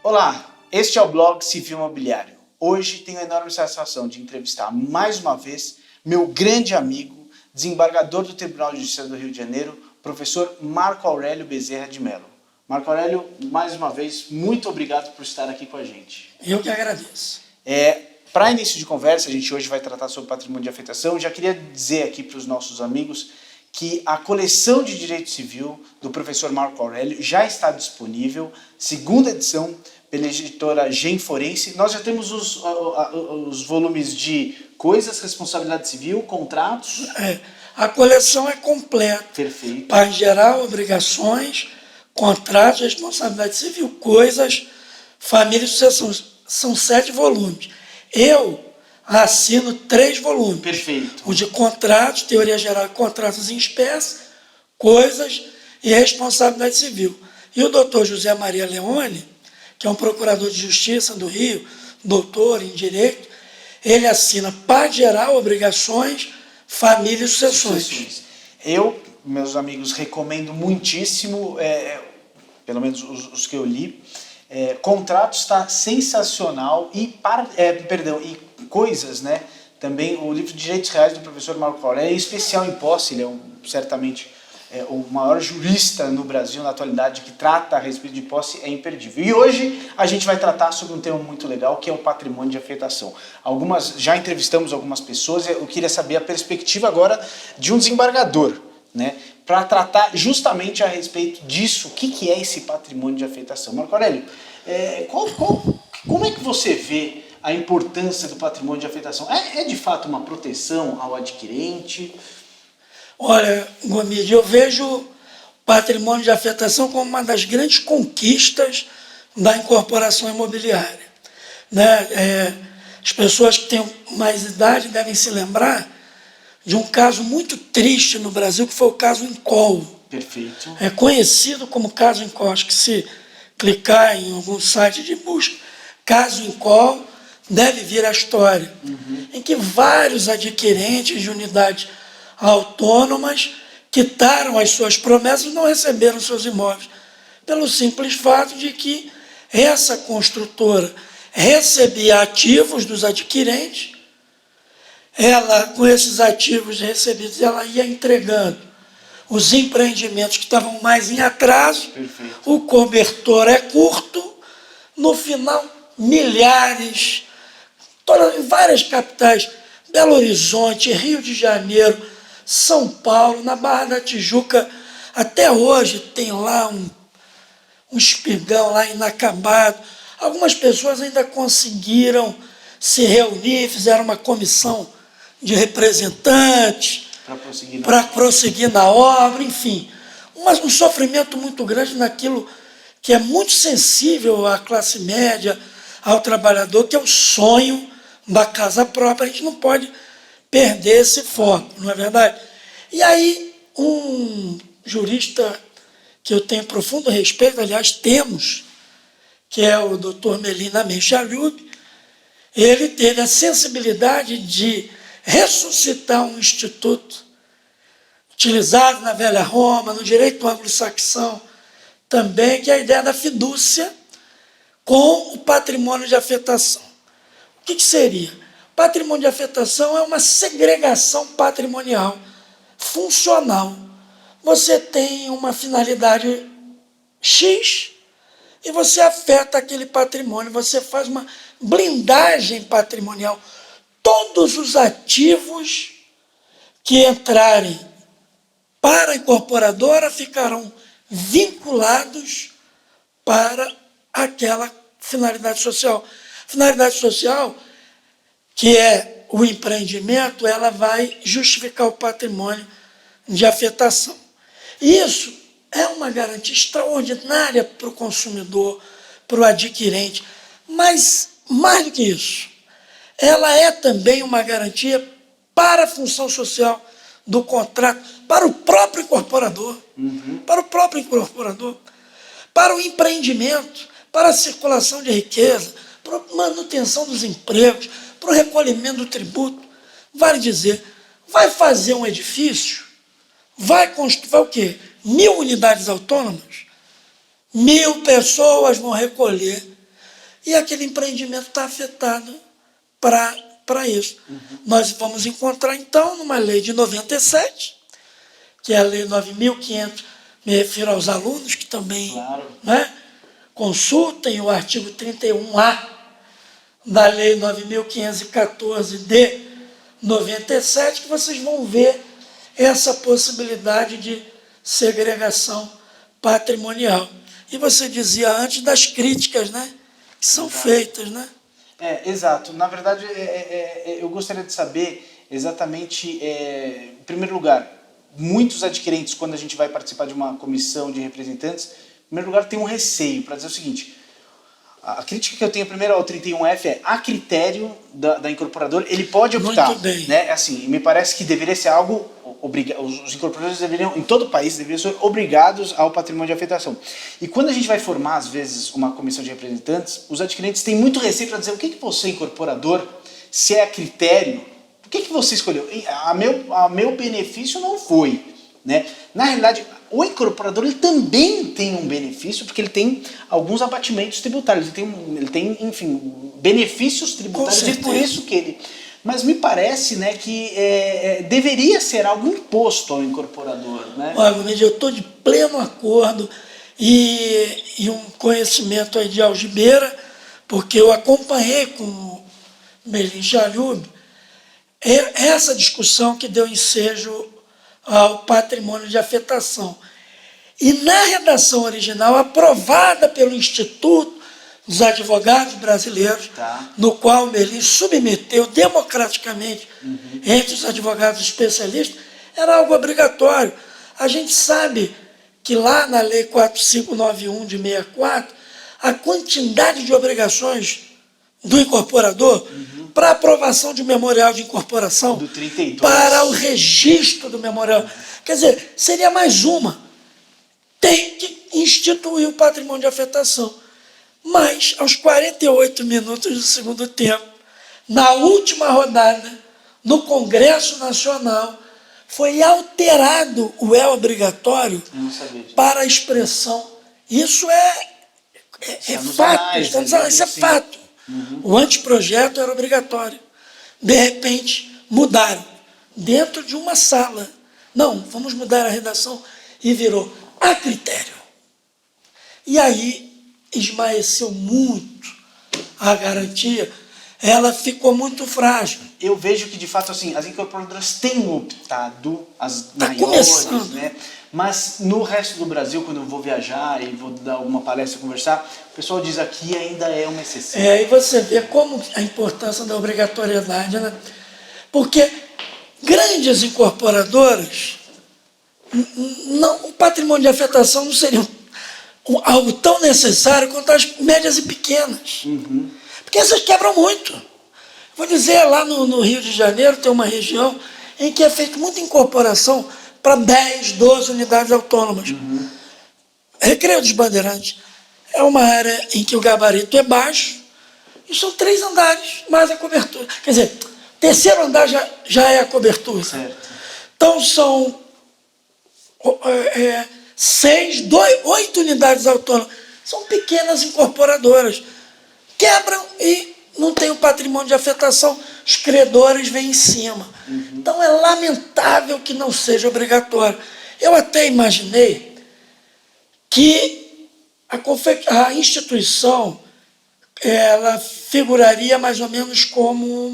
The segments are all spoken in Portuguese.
Olá, este é o blog Civil Imobiliário. Hoje tenho a enorme satisfação de entrevistar mais uma vez meu grande amigo, desembargador do Tribunal de Justiça do Rio de Janeiro, professor Marco Aurélio Bezerra de Mello. Marco Aurélio, mais uma vez, muito obrigado por estar aqui com a gente. Eu que agradeço. Para início de conversa, a gente hoje vai tratar sobre patrimônio de afetação. Eu já queria dizer aqui para os nossos amigos que a coleção de Direito Civil do professor Marco Aurélio já está disponível, segunda edição, pela editora Gen Forense. Nós já temos os volumes de coisas, responsabilidade civil, contratos. A coleção é completa. Perfeito. Parte geral, obrigações, contratos, responsabilidade civil, coisas, família e sucessão. São 7 volumes. Eu assino 3 volumes. Perfeito. O de contratos, teoria geral de contratos em espécie, coisas e responsabilidade civil. E o doutor José Maria Leone, que é um procurador de justiça do Rio, doutor em direito, ele assina parte geral, obrigações, família e sucessões. Eu, meus amigos, recomendo muitíssimo, pelo menos os que eu li. Contratos está sensacional e coisas, né? Também o livro de Direitos Reais do professor Marco Aurélio é especial em posse, ele é certamente o maior jurista no Brasil na atualidade que trata a respeito de posse, é imperdível. E hoje a gente vai tratar sobre um tema muito legal, que é o patrimônio de afetação. Já entrevistamos algumas pessoas, eu queria saber a perspectiva agora de um desembargador, né? Para tratar justamente a respeito disso, o que é esse patrimônio de afetação. Marco Aurélio, como é que você vê a importância do patrimônio de afetação? É de fato uma proteção ao adquirente? Olha, Gomide, eu vejo patrimônio de afetação como uma das grandes conquistas da incorporação imobiliária, né? As pessoas que têm mais idade devem se lembrar de um caso muito triste no Brasil, que foi o caso Incol. Perfeito. É conhecido como caso Incol. Acho que se clicar em algum site de busca, caso Incol, deve vir a história, em que vários adquirentes de unidades autônomas quitaram as suas promessas e não receberam seus imóveis, pelo simples fato de que essa construtora recebia ativos dos adquirentes. Ela, com esses ativos recebidos, ela ia entregando os empreendimentos que estavam mais em atraso. Perfeito. O cobertor é curto, no final, milhares, em várias capitais, Belo Horizonte, Rio de Janeiro, São Paulo, na Barra da Tijuca, até hoje tem lá um espigão lá inacabado. Algumas pessoas ainda conseguiram se reunir, fizeram uma comissão de representantes para prosseguir na obra, enfim. Um sofrimento muito grande naquilo que é muito sensível à classe média, ao trabalhador, que é o sonho da casa própria. A gente não pode perder esse foco, não é verdade? E aí, um jurista que eu tenho profundo respeito, aliás, temos, que é o doutor Melina Menchalhub, ele teve a sensibilidade de ressuscitar um instituto utilizado na velha Roma, no direito anglo-saxão também, que é a ideia da fidúcia com o patrimônio de afetação. O que seria? Patrimônio de afetação é uma segregação patrimonial funcional. Você tem uma finalidade X e você afeta aquele patrimônio, você faz uma blindagem patrimonial. Todos os ativos que entrarem para a incorporadora ficarão vinculados para aquela finalidade social. Finalidade social, que é o empreendimento, ela vai justificar o patrimônio de afetação. Isso é uma garantia extraordinária para o consumidor, para o adquirente, mas mais do que isso, ela é também uma garantia para a função social do contrato, para o próprio incorporador, para o empreendimento, para a circulação de riqueza, para a manutenção dos empregos, para o recolhimento do tributo. Vale dizer, vai fazer um edifício, vai construir o quê? 1.000 unidades autônomas, 1.000 pessoas vão recolher e aquele empreendimento está afetado para isso. Nós vamos encontrar, então, numa lei de 97, que é a Lei 9.500, me refiro aos alunos que também, Claro. né, consultem o artigo 31A da Lei 9.514 de 97, que vocês vão ver essa possibilidade de segregação patrimonial. E você dizia antes das críticas, né, que são feitas, né? Exato. Na verdade, eu gostaria de saber exatamente, em primeiro lugar, muitos adquirentes, quando a gente vai participar de uma comissão de representantes, em primeiro lugar, tem um receio para dizer o seguinte: a crítica que eu tenho primeiro ao 31F é a critério da incorporadora, ele pode optar. Muito bem. Né? Assim, me parece que deveria ser algo, os incorporadores deveriam, em todo o país, deveriam ser obrigados ao patrimônio de afetação. E quando a gente vai formar, às vezes, uma comissão de representantes, os adquirentes têm muito receio para dizer: o que você, incorporador, se é a critério, o que você escolheu? A meu benefício não foi. Né? Na realidade, o incorporador ele também tem um benefício, porque ele tem alguns abatimentos tributários, ele tem enfim, benefícios tributários, e por isso que ele... Mas me parece, né, que deveria ser algo imposto ao incorporador. Né? Olha, eu estou de pleno acordo e um conhecimento aí de algibeira, porque eu acompanhei com o Melim Jalhub essa discussão que deu ensejo ao patrimônio de afetação. E na redação original, aprovada pelo Instituto dos Advogados Brasileiros, no qual o Melim submeteu democraticamente entre os advogados especialistas, era algo obrigatório. A gente sabe que lá na Lei 4591 de 64, a quantidade de obrigações do incorporador para aprovação de um memorial de incorporação, do 32. Para o registro do memorial. Quer dizer, seria mais uma. Tem que instituir o patrimônio de afetação. Mas, aos 48 minutos do segundo tempo, na última rodada, no Congresso Nacional, foi alterado o é obrigatório para a expressão. Isso é fato. Isso é fato. O anteprojeto era obrigatório. De repente, mudaram. Dentro de uma sala. Não, vamos mudar a redação. E virou a critério. E aí esmaeceu muito a garantia. Ela ficou muito frágil. Eu vejo que, de fato, assim, as incorporadoras têm optado, as maiores, começando. Né? Mas no resto do Brasil, quando eu vou viajar e vou dar alguma palestra, conversar, o pessoal diz: aqui ainda é uma exceção. E você vê como a importância da obrigatoriedade, né? Porque grandes incorporadoras, não, o patrimônio de afetação não seria algo tão necessário quanto as médias e pequenas. Porque essas quebram muito. Vou dizer, lá no Rio de Janeiro tem uma região em que é feita muita incorporação para 10, 12 unidades autônomas. Recreio dos Bandeirantes é uma área em que o gabarito é baixo e são 3 andares mais a cobertura. Quer dizer, terceiro andar já é a cobertura. Certo. Então são 8 unidades autônomas. São pequenas incorporadoras. Quebram e não tem o patrimônio de afetação, os credores vêm em cima. Então é lamentável que não seja obrigatório. Eu até imaginei que a instituição ela figuraria mais ou menos como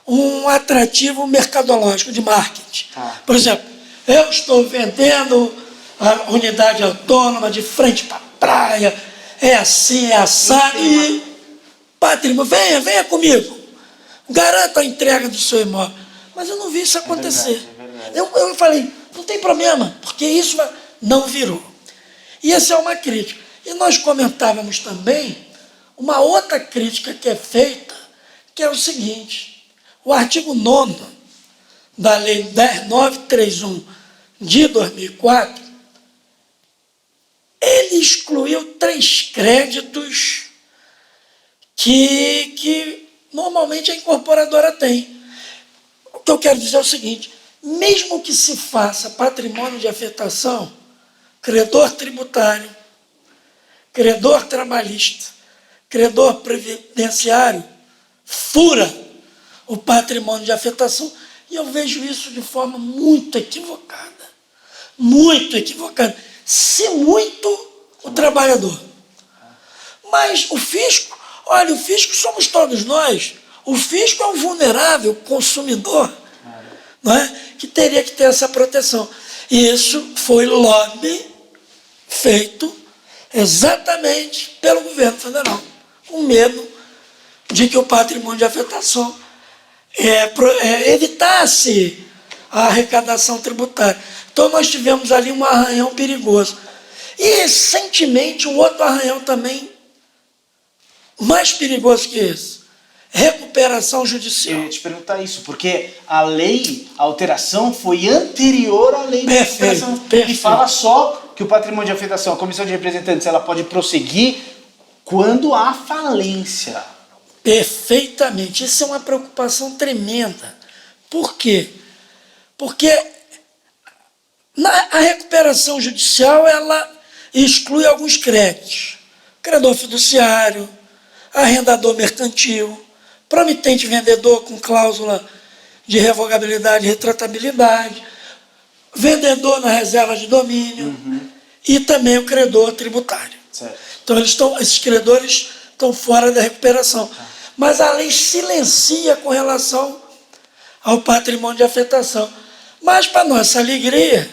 um atrativo mercadológico de marketing. Por exemplo, eu estou vendendo a unidade autônoma de frente para a praia, é assim, é assado, e patrimônio, venha comigo, garanta a entrega do seu imóvel. Mas eu não vi isso acontecer. É verdade. Eu falei, não tem problema, porque isso não virou. E essa é uma crítica. E nós comentávamos também uma outra crítica que é feita, que é o seguinte: o artigo 9º da Lei 10.931 de 2004, ele excluiu 3 créditos que normalmente a incorporadora tem. O que eu quero dizer é o seguinte: mesmo que se faça patrimônio de afetação, credor tributário, credor trabalhista, credor previdenciário fura o patrimônio de afetação. E eu vejo isso de forma muito equivocada. Muito equivocada. Se muito, o trabalhador. Mas o fisco, olha, o fisco somos todos nós. O fisco é um vulnerável consumidor, não é? Que teria que ter essa proteção. E isso foi lobby feito exatamente pelo governo federal, com medo de que o patrimônio de afetação evitasse a arrecadação tributária. Então nós tivemos ali um arranhão perigoso. E recentemente um outro arranhão também mais perigoso que esse. Recuperação judicial. Eu ia te perguntar isso, porque a lei, a alteração foi anterior à lei de recuperação. E fala só que o patrimônio de afetação, a comissão de representantes, ela pode prosseguir quando há falência. Perfeitamente. Isso é uma preocupação tremenda. Por quê? Porque a recuperação judicial, ela exclui alguns créditos. Credor fiduciário, arrendador mercantil, promitente vendedor com cláusula de revogabilidade e retratabilidade, vendedor na reserva de domínio e também o credor tributário. Certo. Então esses credores estão fora da recuperação. Mas a lei silencia com relação ao patrimônio de afetação. Mas, para nossa alegria,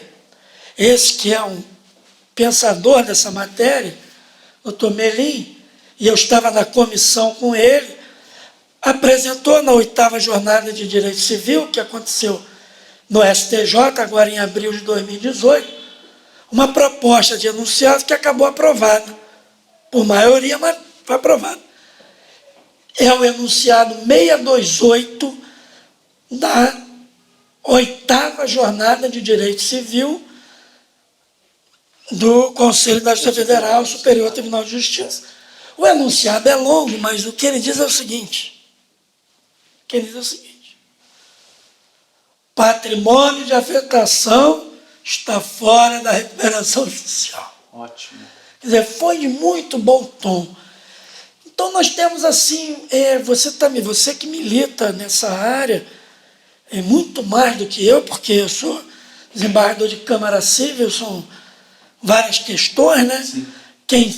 esse que é um pensador dessa matéria, doutor Melim, e eu estava na comissão com ele, apresentou na 8ª Jornada de Direito Civil, que aconteceu no STJ, agora em abril de 2018, uma proposta de enunciado que acabou aprovada, por maioria, mas foi aprovada. É o enunciado 628 da 8ª Jornada de Direito Civil do Conselho da Justiça Federal, Superior Tribunal de Justiça. O enunciado é longo, mas o que ele diz é o seguinte: patrimônio de afetação está fora da recuperação judicial. Ótimo. Quer dizer, foi de muito bom tom. Então nós temos assim, você que milita nessa área, muito mais do que eu, porque eu sou desembargador de Câmara Civil, são várias questões, né? Sim.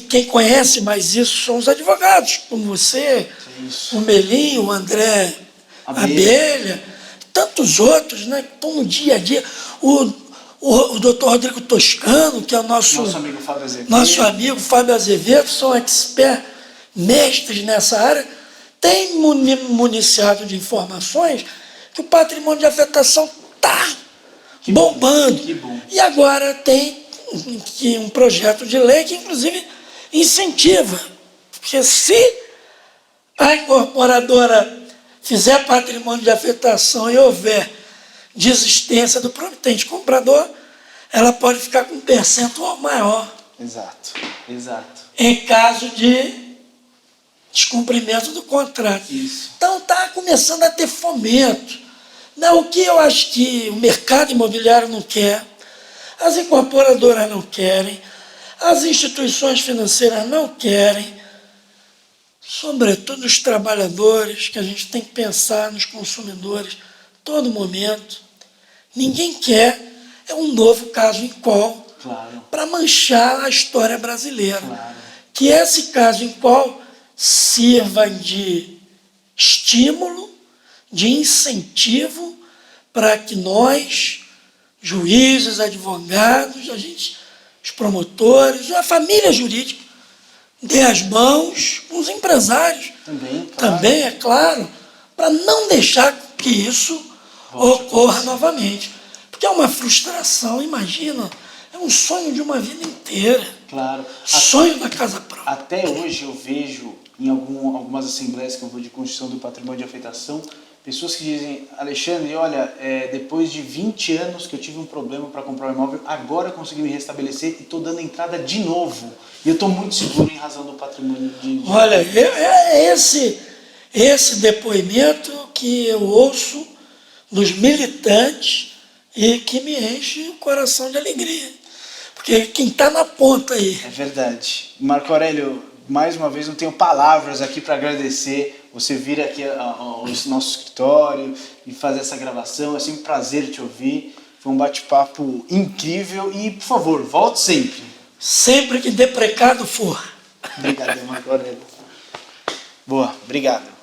Quem conhece mais isso são os advogados, como você, Isso. o Melim, o André Abelha, tantos outros, né, que estão no dia a dia. O doutor Rodrigo Toscano, que é o nosso amigo Fábio Azevedo, são experts, mestres nessa área, tem municiado de informações que o patrimônio de afetação está bombando. Que bom. E agora tem um projeto de lei que, inclusive, incentiva. Porque se a incorporadora fizer patrimônio de afetação e houver desistência do promitente comprador, ela pode ficar com um percentual maior. Exato. Em caso de descumprimento do contrato. Isso. Então está começando a ter fomento. Não, o que eu acho que o mercado imobiliário não quer, as incorporadoras não querem, as instituições financeiras não querem, sobretudo os trabalhadores, que a gente tem que pensar nos consumidores todo momento. Ninguém quer um novo caso Incol para manchar a história brasileira. Claro. Que esse caso Incol sirva de estímulo, de incentivo para que nós, juízes, advogados, os promotores, a família jurídica, dê as mãos com os empresários. Também, é claro, para não deixar que isso ocorra novamente. Porque é uma frustração, imagina, é um sonho de uma vida inteira. Claro. Sonho da casa própria. Até hoje eu vejo em algumas assembleias que eu vou de Constituição do Patrimônio de Afetação, pessoas que dizem: Alexandre, olha, depois de 20 anos que eu tive um problema para comprar um imóvel, agora eu consegui me restabelecer e estou dando entrada de novo. E eu estou muito seguro em razão do patrimônio de... Olha, é esse depoimento que eu ouço dos militantes e que me enche o coração de alegria. Porque quem está na ponta aí... É verdade. Marco Aurélio, mais uma vez, não tenho palavras aqui para agradecer você vir aqui ao nosso escritório e fazer essa gravação. É sempre um prazer te ouvir. Foi um bate-papo incrível e, por favor, volte sempre. Sempre que deprecado for. Obrigado, Marco Aurélio. Boa, obrigado.